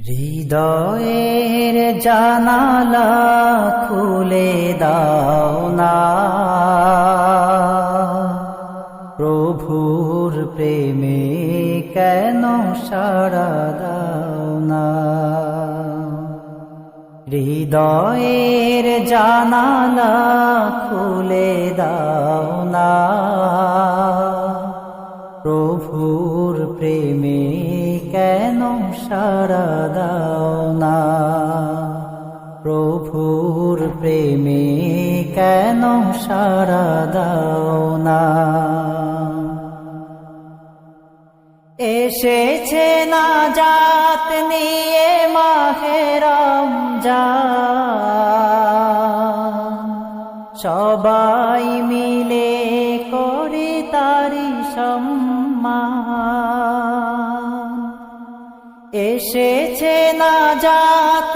হৃদয়ের জানালা খুলে দাও না, প্রভুর প্রেমে কেন সাড়া দাও না। হৃদয়ের জানালা খুলে দাও না, প্রভুর প্রেমে কেন সাড়া দাও না। প্রভুর প্রেমে কেন সাড়া দাও না। এসেছে নাজাত নিয়ে মাহে রমজান, সবাই মিলে করি তারি সম্মান। এসেছে নাজাত